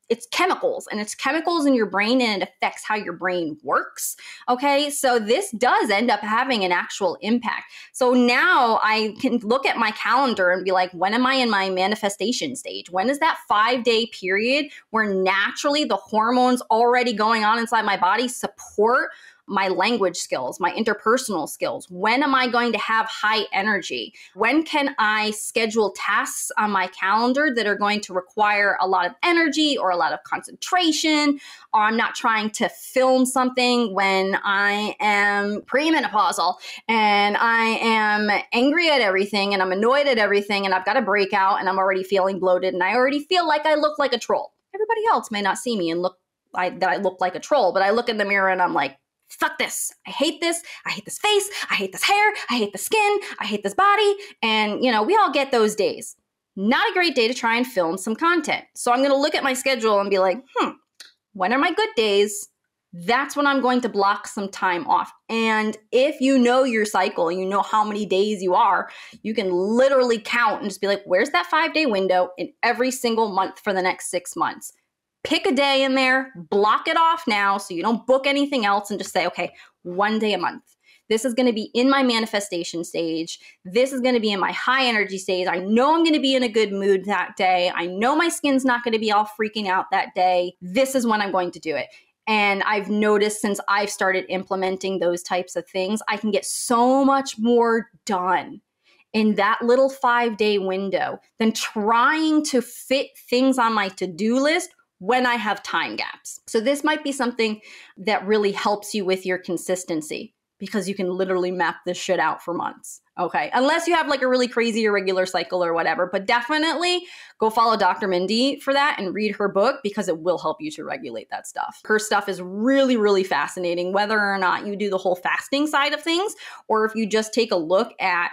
It's chemicals, and it's chemicals in your brain, and it affects how your brain works. Okay. So this does end up having an actual impact. So now I can look at my calendar and be like, when am I in my manifestation stage? When is that 5-day period where naturally the hormones already going on inside my body support my language skills, my interpersonal skills? When am I going to have high energy? When can I schedule tasks on my calendar that are going to require a lot of energy or a lot of concentration? Or I'm not trying to film something when I am premenopausal and I am angry at everything and I'm annoyed at everything and I've got a breakout and I'm already feeling bloated and I already feel like I look like a troll. Everybody else may not see me and that I look like a troll, but I look in the mirror and I'm like, fuck this. I hate this. I hate this face. I hate this hair. I hate the skin. I hate this body. And, we all get those days. Not a great day to try and film some content. So I'm going to look at my schedule and be like, when are my good days? That's when I'm going to block some time off. And if you know your cycle, you know how many days you are, you can literally count and just be like, where's that 5-day window in every single month for the next 6 months? Pick a day in there, block it off now so you don't book anything else and just say, okay, 1 day a month. This is going to be in my manifestation stage. This is going to be in my high energy stage. I know I'm going to be in a good mood that day. I know my skin's not going to be all freaking out that day. This is when I'm going to do it. And I've noticed since I've started implementing those types of things, I can get so much more done in that little 5-day window than trying to fit things on my to-do list when I have time gaps. So this might be something that really helps you with your consistency because you can literally map this shit out for months. Okay. Unless you have like a really crazy irregular cycle or whatever, but definitely go follow Dr. Mindy for that and read her book because it will help you to regulate that stuff. Her stuff is really, really fascinating, whether or not you do the whole fasting side of things, or if you just take a look at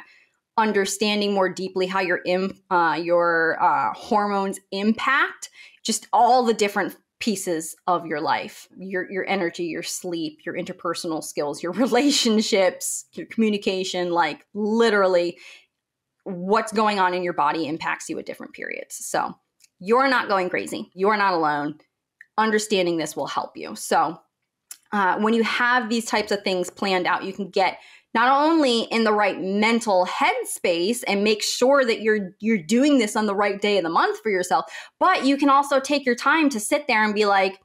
understanding more deeply how your hormones impact just all the different pieces of your life, your energy, your sleep, your interpersonal skills, your relationships, your communication, like literally what's going on in your body impacts you at different periods. So you're not going crazy. You're not alone. Understanding this will help you. So when you have these types of things planned out, you can get not only in the right mental headspace and make sure that you're doing this on the right day of the month for yourself, but you can also take your time to sit there and be like,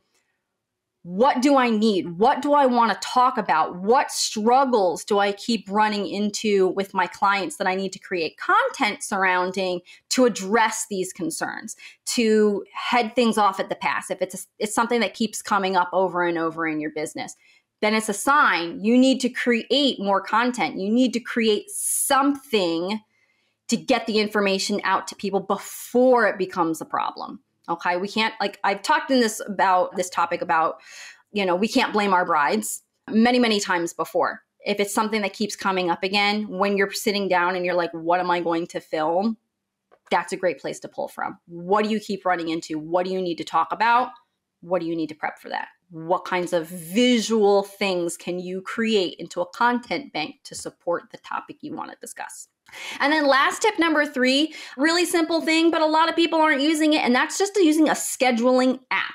what do I need? What do I want to talk about? What struggles do I keep running into with my clients that I need to create content surrounding to address these concerns, to head things off at the pass? If it's something that keeps coming up over and over in your business, then it's a sign you need to create more content. You need to create something to get the information out to people before it becomes a problem. Okay, we can't, like I've talked in this topic about, we can't blame our brides many, many times before. If it's something that keeps coming up again, when you're sitting down and you're like, what am I going to film? That's a great place to pull from. What do you keep running into? What do you need to talk about? What do you need to prep for that? What kinds of visual things can you create into a content bank to support the topic you want to discuss? And then last tip number 3, really simple thing, but a lot of people aren't using it, and that's just using a scheduling app.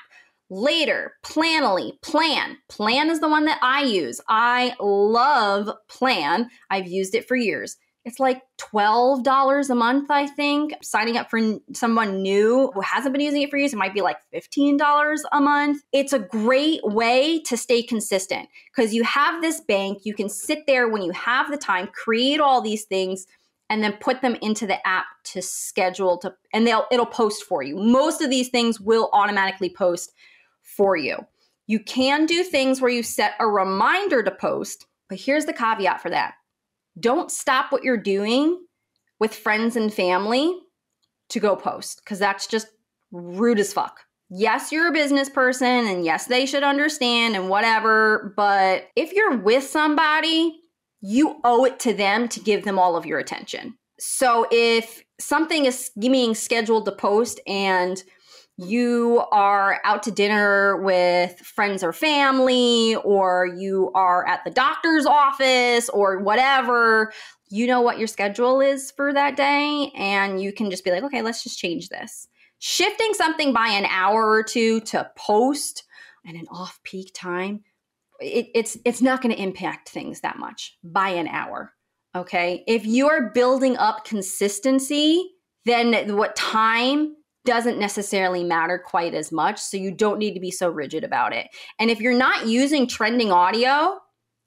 Later, Planoly, Plan. Plan is the one that I use. I love Plan. I've used it for years. It's like $12 a month, I think. Signing up for someone new who hasn't been using it for years, it might be like $15 a month. It's a great way to stay consistent because you have this bank. You can sit there when you have the time, create all these things, and then put them into the app to schedule and it'll post for you. Most of these things will automatically post for you. You can do things where you set a reminder to post, but here's the caveat for that. Don't stop what you're doing with friends and family to go post because that's just rude as fuck. Yes, you're a business person and yes, they should understand and whatever, but if you're with somebody, you owe it to them to give them all of your attention. So if something is being scheduled to post and you are out to dinner with friends or family, or you are at the doctor's office or whatever, you know what your schedule is for that day. And you can just be like, okay, let's just change this. Shifting something by an hour or two to post at an off-peak time, it's not going to impact things that much by an hour. Okay. If you are building up consistency, then what time doesn't necessarily matter quite as much. So you don't need to be so rigid about it. And if you're not using trending audio,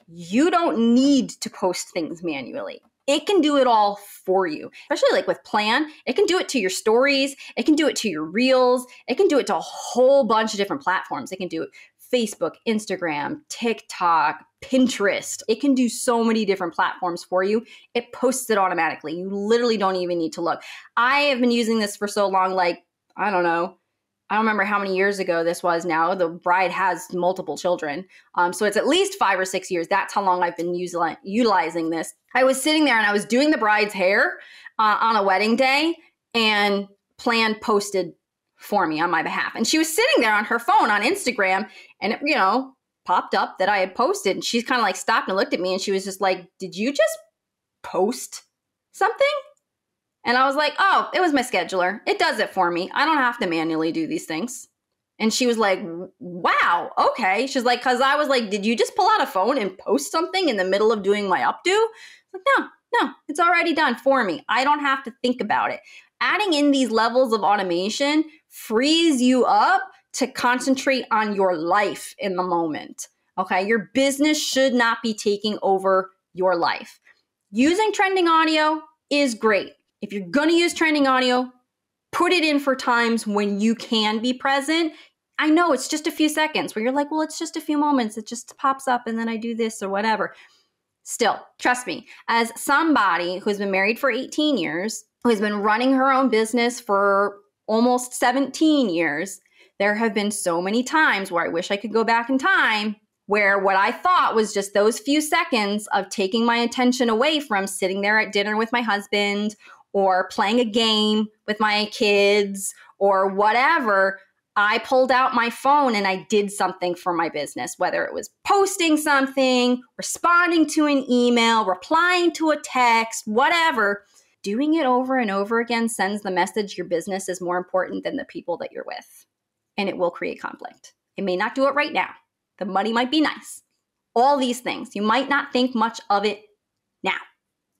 You don't need to post things manually. It can do it all for you, especially like with Plan. It can do it to your stories. It can do it to your reels. It can do it to a whole bunch of different platforms. It can do it Facebook, Instagram, TikTok, Pinterest. It can do so many different platforms for you. It posts it automatically. You literally don't even need to look. I have been using this for so long, like, I don't know. I don't remember how many years ago this was now. The bride has multiple children. So it's at least 5 or 6 years. That's how long I've been utilizing this. I was sitting there and I was doing the bride's hair on a wedding day, and Plan posted for me on my behalf. And she was sitting there on her phone on Instagram, and it, popped up that I had posted. And she's kind of like stopped and looked at me, and she was just like, "Did you just post something?" And I was like, "Oh, it was my scheduler. It does it for me. I don't have to manually do these things." And she was like, "Wow, okay." She's like, because I was like, "Did you just pull out a phone and post something in the middle of doing my updo?" I was like, no, it's already done for me. I don't have to think about it. Adding in these levels of automation frees you up to concentrate on your life in the moment. Okay, your business should not be taking over your life. Using trending audio is great. If you're going to use trending audio, put it in for times when you can be present. I know it's just a few seconds where you're like, well, it's just a few moments. It just pops up and then I do this or whatever. Still, trust me, as somebody who's been married for 18 years, who has been running her own business for almost 17 years, there have been so many times where I wish I could go back in time, where what I thought was just those few seconds of taking my attention away from sitting there at dinner with my husband or playing a game with my kids or whatever, I pulled out my phone and I did something for my business, whether it was posting something, responding to an email, replying to a text, whatever. Doing it over and over again sends the message your business is more important than the people that you're with, and it will create conflict. It may not do it right now. The money might be nice. All these things. You might not think much of it now.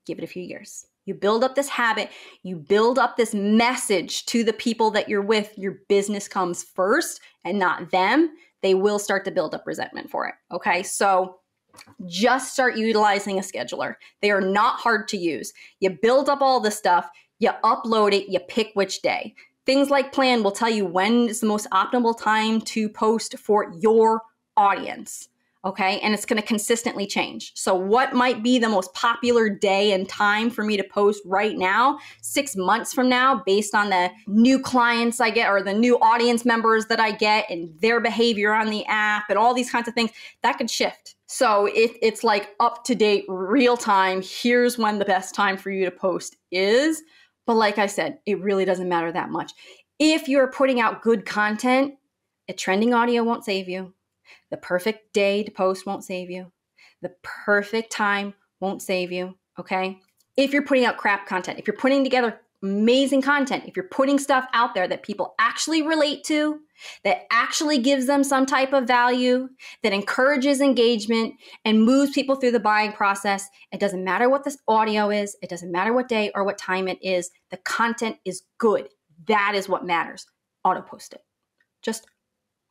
Give it a few years. You build up this habit. You build up this message to the people that you're with. Your business comes first and not them. They will start to build up resentment for it. Okay, so just start utilizing a scheduler. They are not hard to use. You build up all the stuff, you upload it, you pick which day. Things like Plan will tell you when is the most optimal time to post for your audience. Okay, and it's going to consistently change. So what might be the most popular day and time for me to post right now, 6 months from now, based on the new clients I get or the new audience members that I get and their behavior on the app and all these kinds of things, that could shift. So it's like up to date, real time. Here's when the best time for you to post is. But like I said, it really doesn't matter that much. If you're putting out good content, a trending audio won't save you. The perfect day to post won't save you. The perfect time won't save you, okay? If you're putting out crap content, if you're putting together amazing content, if you're putting stuff out there that people actually relate to, that actually gives them some type of value, that encourages engagement and moves people through the buying process, it doesn't matter what this audio is, it doesn't matter what day or what time it is, the content is good. That is what matters. Auto post it. Just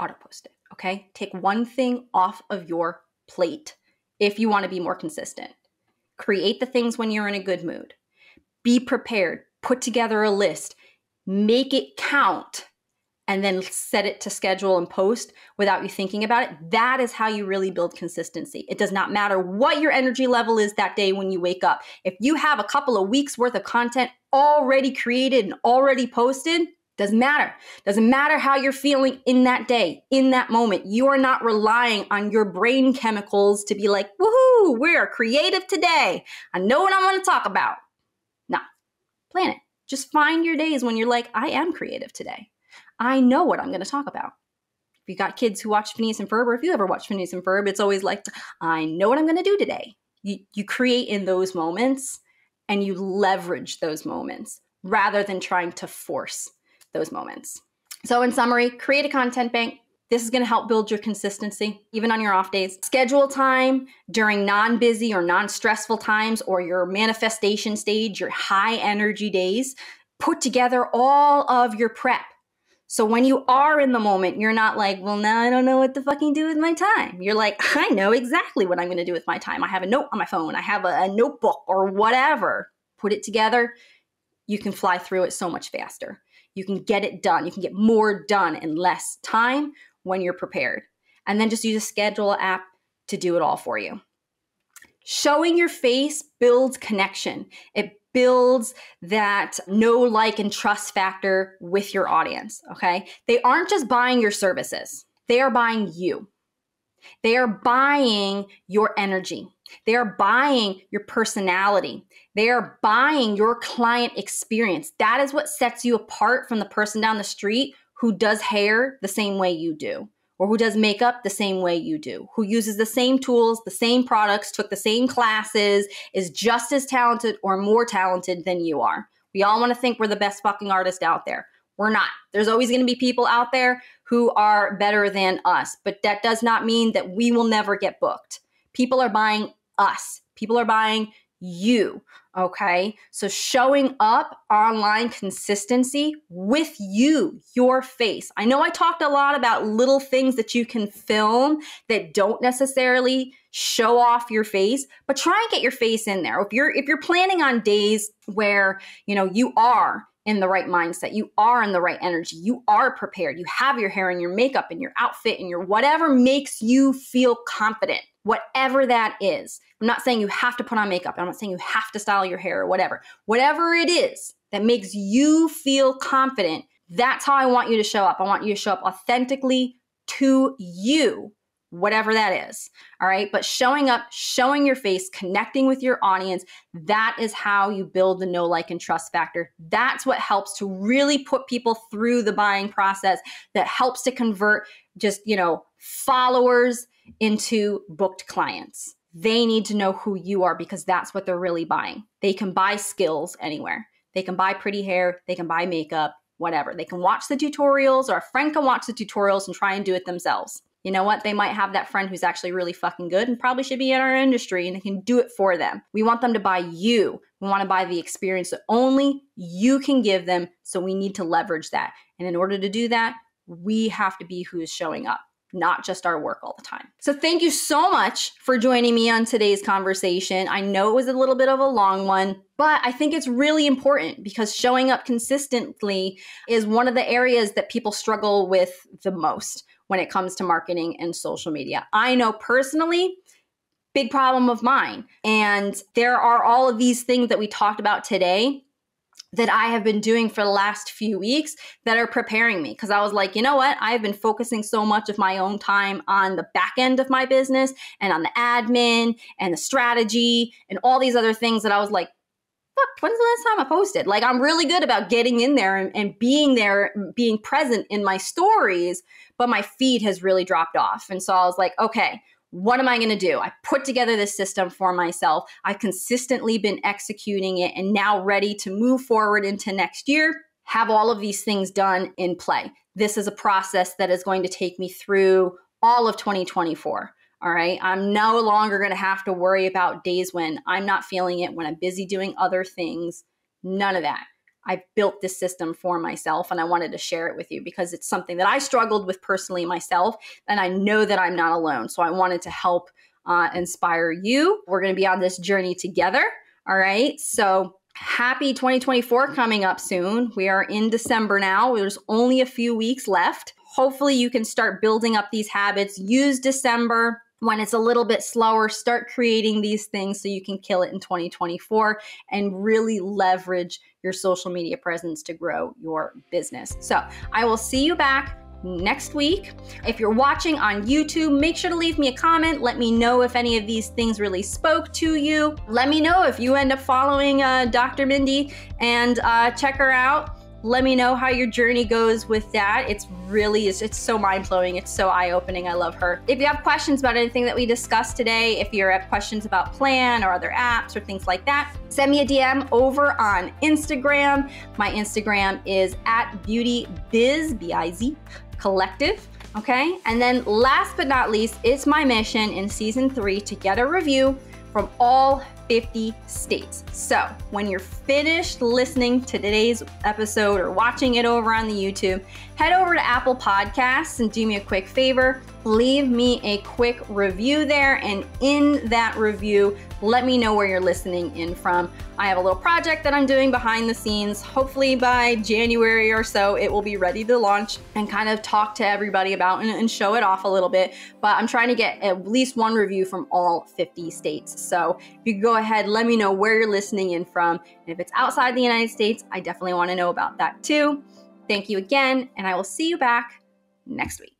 auto post it. Okay, take one thing off of your plate if you want to be more consistent. Create the things when you're in a good mood. Be prepared. Put together a list. Make it count. And then set it to schedule and post without you thinking about it. That is how you really build consistency. It does not matter what your energy level is that day when you wake up. If you have a couple of weeks worth of content already created and already posted, doesn't matter. Doesn't matter how you're feeling in that day, in that moment. You are not relying on your brain chemicals to be like, woohoo, we're creative today. I know what I'm going to talk about. No, plan it. Just find your days when you're like, I am creative today. I know what I'm going to talk about. If you got kids who watch Phineas and Ferb, or if you ever watch Phineas and Ferb, it's always like, I know what I'm going to do today. You create in those moments and you leverage those moments rather than trying to force those moments. So in summary, create a content bank. This is going to help build your consistency, even on your off days. Schedule time during non-busy or non-stressful times or your manifestation stage, your high energy days. Put together all of your prep So when you are in the moment, you're not like, well, now I don't know what to fucking do with my time. You're like, I know exactly what I'm going to do with my time. I have a note on my phone. I have a notebook or whatever. Put it together. You can fly through it so much faster. You can get it done. You can get more done in less time when you're prepared. And then just use a schedule app to do it all for you. Showing your face builds connection. It builds that know, like, and trust factor with your audience, okay? They aren't just buying your services. They are buying you. They are buying your energy. They are buying your personality. They are buying your client experience. That is what sets you apart from the person down the street who does hair the same way you do, or who does makeup the same way you do, who uses the same tools, the same products, took the same classes, is just as talented or more talented than you are. We all want to think we're the best fucking artist out there. We're not. There's always going to be people out there who are better than us, but that does not mean that we will never get booked. People are buying us. People are buying you, okay? So showing up online, consistency with you, your face. I know I talked a lot about little things that you can film that don't necessarily show off your face, but try and get your face in there. If you're planning on days where, you are in the right mindset, you are in the right energy, you are prepared, you have your hair and your makeup and your outfit and your whatever makes you feel confident, whatever that is. I'm not saying you have to put on makeup. I'm not saying you have to style your hair or whatever. Whatever it is that makes you feel confident, that's how I want you to show up. I want you to show up authentically to you, whatever that is. All right. But showing up, showing your face, connecting with your audience, that is how you build the know, like, and trust factor. That's what helps to really put people through the buying process, that helps to convert just, followers into booked clients. They need to know who you are because that's what they're really buying. They can buy skills anywhere. They can buy pretty hair. They can buy makeup, whatever. They can watch the tutorials, or a friend can watch the tutorials and try and do it themselves. You know what? They might have that friend who's actually really fucking good and probably should be in our industry, and they can do it for them. We want them to buy you. We want to buy the experience that only you can give them. So we need to leverage that. And in order to do that, we have to be who is showing up, not just our work all the time. So thank you so much for joining me on today's conversation. I know it was a little bit of a long one, but I think it's really important because showing up consistently is one of the areas that people struggle with the most when it comes to marketing and social media. I know personally, big problem of mine. And there are all of these things that we talked about today that I have been doing for the last few weeks that are preparing me. Because I was like, you know what? I've been focusing so much of my own time on the back end of my business and on the admin and the strategy and all these other things that I was like, fuck, when's the last time I posted? Like, I'm really good about getting in there and being there, being present in my stories, but my feed has really dropped off. And so I was like, okay, what am I going to do? I put together this system for myself. I've consistently been executing it and now ready to move forward into next year, have all of these things done in play. This is a process that is going to take me through all of 2024. All right. I'm no longer going to have to worry about days when I'm not feeling it, when I'm busy doing other things. None of that. I built this system for myself and I wanted to share it with you because it's something that I struggled with personally myself. And I know that I'm not alone. So I wanted to help inspire you. We're going to be on this journey together. All right. So happy 2024 coming up soon. We are in December now. There's only a few weeks left. Hopefully you can start building up these habits. Use December when it's a little bit slower, start creating these things so you can kill it in 2024 and really leverage your social media presence to grow your business. So I will see you back next week. If you're watching on YouTube, make sure to leave me a comment. Let me know if any of these things really spoke to you. Let me know if you end up following Dr. Mindy and check her out. Let me know how your journey goes with that. It's so mind-blowing. It's so eye-opening. I love her. If you have questions about anything that we discussed today, if you have questions about Plan or other apps or things like that, send me a DM over on Instagram. My Instagram is @BeautyBiz, B-I-Z, Collective. Okay. And then last but not least, it's my mission in season 3 to get a review from all 50 states. So when you're finished listening to today's episode or watching it over on the YouTube, head over to Apple Podcasts and do me a quick favor. Leave me a quick review there, and in that review, let me know where you're listening in from. I have a little project that I'm doing behind the scenes. Hopefully by January or so, it will be ready to launch and kind of talk to everybody about and show it off a little bit. But I'm trying to get at least one review from all 50 states. So if you go ahead, let me know where you're listening in from. And if it's outside the United States, I definitely want to know about that too. Thank you again, and I will see you back next week.